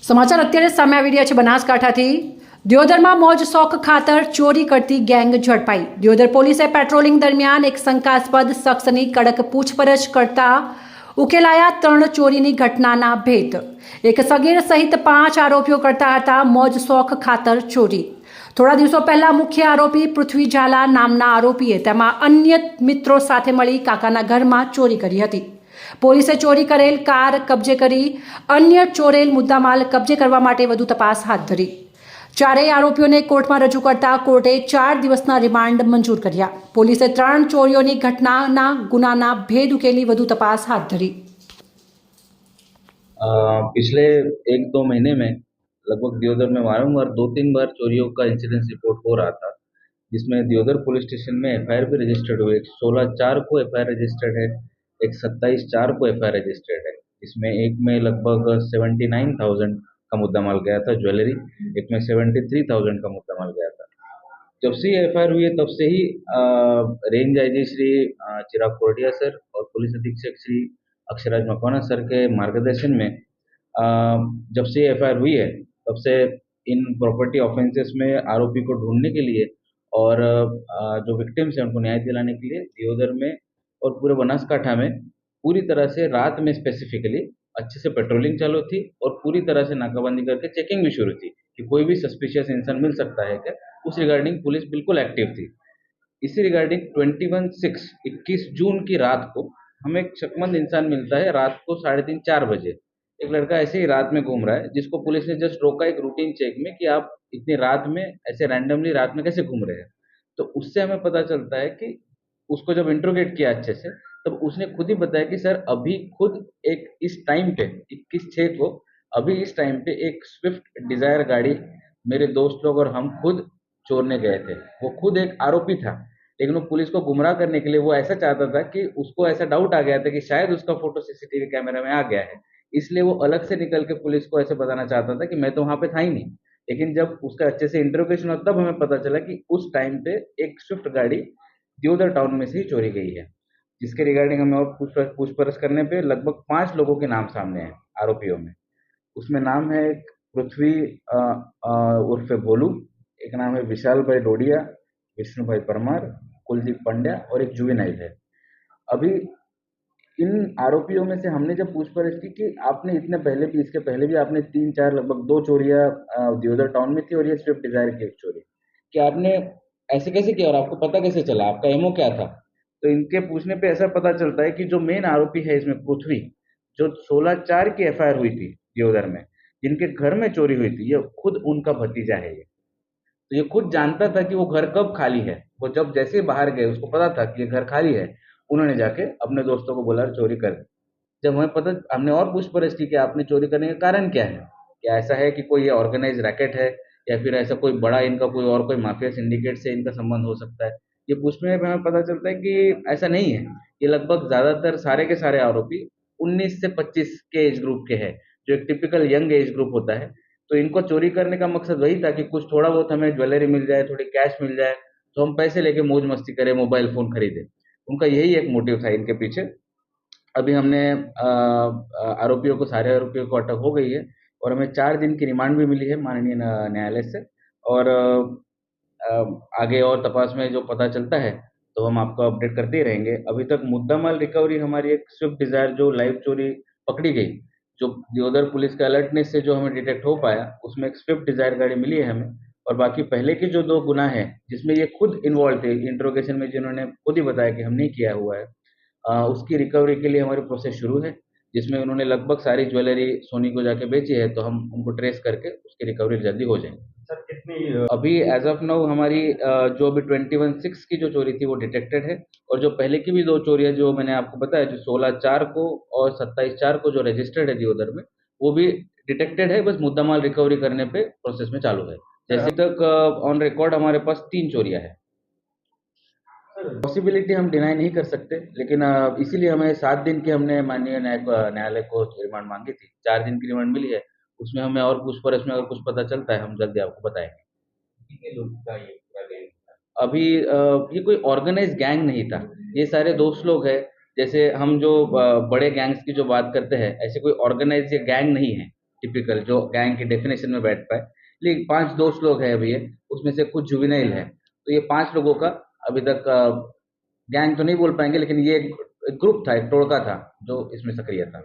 સમાચાર અત્યારે સામે આવી રહ્યા છે બનાસકાંઠાથી। દિયોદરમાં મોજ શોખ ખાતર ચોરી કરતી ગેંગ ઝડપાઈ। દિયોદર પોલીસે પેટ્રોલિંગ દરમિયાન એક શંકાસ્પદ શખ્સની કડક પૂછપરછ કરતા ઉકેલાયા 3 ચોરીની ઘટનાના ભેદ। એક સગીર સહિત 5 આરોપીઓ કરતા હતા મોજ શોખ ખાતર ચોરી। થોડા દિવસો પહેલા મુખ્ય આરોપી પૃથ્વી ઝાલા નામના આરોપીએ તેમાં અન્ય મિત્રો સાથે મળી કાકાના ઘરમાં ચોરી કરી હતી। પોલીસે ચોરી કરેલ કાર કબજે કરી અન્ય ચોરેલ મુદ્દામાલ કબજે કરવા માટે વધુ તપાસ હાથ ધરી। ચારેય આરોપીઓને કોર્ટમાં રજૂ કરતા કોર્ટે 4 દિવસના રિમાન્ડ મંજૂર કર્યા। પોલીસે 3 ચોરીઓની ઘટનાના ગુનાના ભેદ ઉકેલી વધુ તપાસ હાથ ધરી। पिछले 1-2 महीने में लगभग दियोदर में वारंवार 2-3 बार चोरियों का इंसिडेंस रिपोर्ट हो रहा था, जिसमें दियोदर पुलिस स्टेशन में एफआईआर भी रजिस्टर्ड हुई। 16/4 को एफआईआर रजिस्टर्ड है, एक 27/4 को एफआईआर रजिस्टर्ड है। इसमें एक में लगभग 79,000 का मुद्दा माल गया था ज्वेलरी, एक में 73,000 का मुद्दा माल गया था। जब से ये एफआईआर हुई है तब से ही रेंज आईजी श्री चिराग कोरडिया सर और पुलिस अधीक्षक श्री अक्षराज मकवाना सर के मार्गदर्शन में जब से एफआईआर हुई है तब से इन प्रॉपर्टी ऑफेंसेस में आरोपी को ढूंढने के लिए और जो विक्टिम्स हैं उनको न्याय दिलाने के लिए दियोदर में और पूरे बनासकांठा में पूरी तरह से रात में स्पेसिफिकली अच्छे से पेट्रोलिंग चालू थी और पूरी तरह से नाकाबंदी करके चेकिंग भी शुरू थी कि कोई भी सस्पिशियस इंसान मिल सकता है क्या। उस रिगार्डिंग पुलिस बिल्कुल एक्टिव थी। इसी रिगार्डिंग 21 जून की रात को हमें एक शक्मंद इंसान मिलता है रात को 3:30-4 बजे। एक लड़का ऐसे ही रात में घूम रहा है जिसको पुलिस ने जस्ट रोका एक रूटीन चेक में कि आप इतनी रात में ऐसे रैंडमली रात में कैसे घूम रहे हैं। तो उससे हमें पता चलता है कि उसको जब इंट्रोगेट किया अच्छे से तब उसने खुद ही बताया कि सर अभी खुद एक इस टाइम पे 21/6 को अभी इस टाइम पे एक स्विफ्ट डिजायर गाड़ी मेरे दोस्त लोग और हम खुद चोरने गए थे। वो खुद एक आरोपी था लेकिन वो पुलिस को गुमराह करने के लिए वो ऐसा चाहता था कि उसको ऐसा डाउट आ गया था कि शायद उसका फोटो सीसीटीवी कैमरा में आ गया है, इसलिए वो अलग से निकल के पुलिस को ऐसे बताना चाहता था कि मैं तो वहां पे था ही नहीं। लेकिन जब उसका अच्छे से इंटरोगेशन हुआ तब हमें पता चला कि उस टाइम पे एक स्विफ्ट गाड़ी दियोदर टाउन में से ही चोरी गई है, जिसके रिगार्डिंग हमें और पूछपरछ करने पे लगभग 5 लोगों के नाम सामने हैं आरोपियों में। उसमें नाम है एक पृथ्वी उर्फे भोलू, एक नाम है विशाल भाई डोडिया, विष्णु भाई परमार, कुलदीप पंड्या और एक जुवेनाइल है। अभी इन आरोपियों में से हमने जब पूछपरछ की कि आपने इतने पहले भी इसके पहले भी आपने 3-4 लगभग 2 चोरियां दियोदर टाउन में थी और ये स्विफ्ट डिजायर की एक चोरी, कि आपने ऐसे कैसे किया और आपको पता कैसे चला, आपका एमओ क्या था। तो इनके पूछने पे ऐसा पता चलता है कि जो मेन आरोपी है इसमें पृथ्वी, जो 16/4 की एफआईआर हुई थी दियोदर में, जिनके घर में चोरी हुई थी, ये खुद उनका भतीजा है। ये तो ये खुद जानता था कि वो घर कब खाली है। वो जब जैसे ही बाहर गए उसको पता था कि ये घर खाली है, उन्होंने जाके अपने दोस्तों को बोला चोरी कर। जब हमें पता हमने और पूछपरछ की कि आपने चोरी करने का कारण क्या है, क्या ऐसा है कि कोई ये ऑर्गेनाइज रैकेट है या फिर ऐसा कोई बड़ा इनका कोई और कोई माफिया सिंडिकेट से इनका संबंध हो सकता है। ये पूछने में हमें पता चलता है कि ऐसा नहीं है। ये लगभग ज्यादातर सारे के सारे आरोपी 19 से 25 के एज ग्रुप के हैं, जो एक टिपिकल यंग एज ग्रुप होता है। तो इनको चोरी करने का मकसद वही था कि कुछ थोड़ा बहुत हमें ज्वेलरी मिल जाए, थोड़ी कैश मिल जाए, तो हम पैसे लेके मौज मस्ती करें, मोबाइल फोन खरीदे। उनका यही एक मोटिव था इनके पीछे। अभी हमने आरोपियों को सारे आरोपियों को अटक हो गई है और हमें 4 दिन की रिमांड भी मिली है माननीय न्यायालय से। और आगे और तपास में जो पता चलता है तो हम आपको अपडेट करते ही रहेंगे। अभी तक मुद्दा माल रिकवरी हमारी एक स्विफ्ट डिजायर जो लाइव चोरी पकड़ी गई, जो दियोदर पुलिस के अलर्टनेस से जो हमें डिटेक्ट हो पाया, उसमें एक स्विफ्ट डिजायर गाड़ी मिली है हमें। और बाकी पहले के जो 2 गुना है जिसमें ये खुद इन्वॉल्व थे, इंट्रोगेशन में जिन्होंने खुद ही बताया कि हमने किया हुआ है, उसकी रिकवरी के लिए हमारी प्रोसेस शुरू है, जिसमें उन्होंने लगभग सारी ज्वेलरी सोनी को जाके बेची है। तो हम उनको ट्रेस करके उसकी रिकवरी जल्दी हो जाएगी। सर कितनी अभी एज ऑफ नाउ हमारी जो अभी 21/6 की जो चोरी थी वो डिटेक्टेड है, और जो पहले की भी 2 चोरियां जो मैंने आपको बताया, जो 16/4 को और 27/4 को जो रजिस्टर्ड है दियोदर में, वो भी डिटेक्टेड है। बस मुद्दा माल रिकवरी करने पे प्रोसेस में चालू है। जैसे तक ऑन रिकॉर्ड हमारे पास 3 चोरियां है। पॉसिबिलिटी हम डिनाई नहीं कर सकते, लेकिन इसीलिए हमें 7 दिन की हमने माननीय न्यायालय को रिमांड मांगी थी। 4 दिन की रिमांड मिली है, उसमें हमें और पूछपरछ में अगर कुछ पता चलता है हम जल्दी आपको बताएंगे। कितने लोग का ये पूरा गैंग था? अभी ये कोई ऑर्गेनाइज गैंग नहीं था, ये सारे दोस्त लोग हैं। जैसे हम जो बड़े गैंग्स की जो बात करते हैं, ऐसे कोई ऑर्गेनाइज ये गैंग नहीं है। टिपिकल जो गैंग की डेफिनेशन में बैठ पाए। लेकिन 5 दोस्त लोग हैं अभी ये, उसमें से कुछ जुवेनाइल है, तो ये 5 लोगों का अभी तक गैंग तो नहीं बोल पाएंगे, लेकिन ये एक ग्रुप था, एक टोળका था जो इसमें सक्रिय था।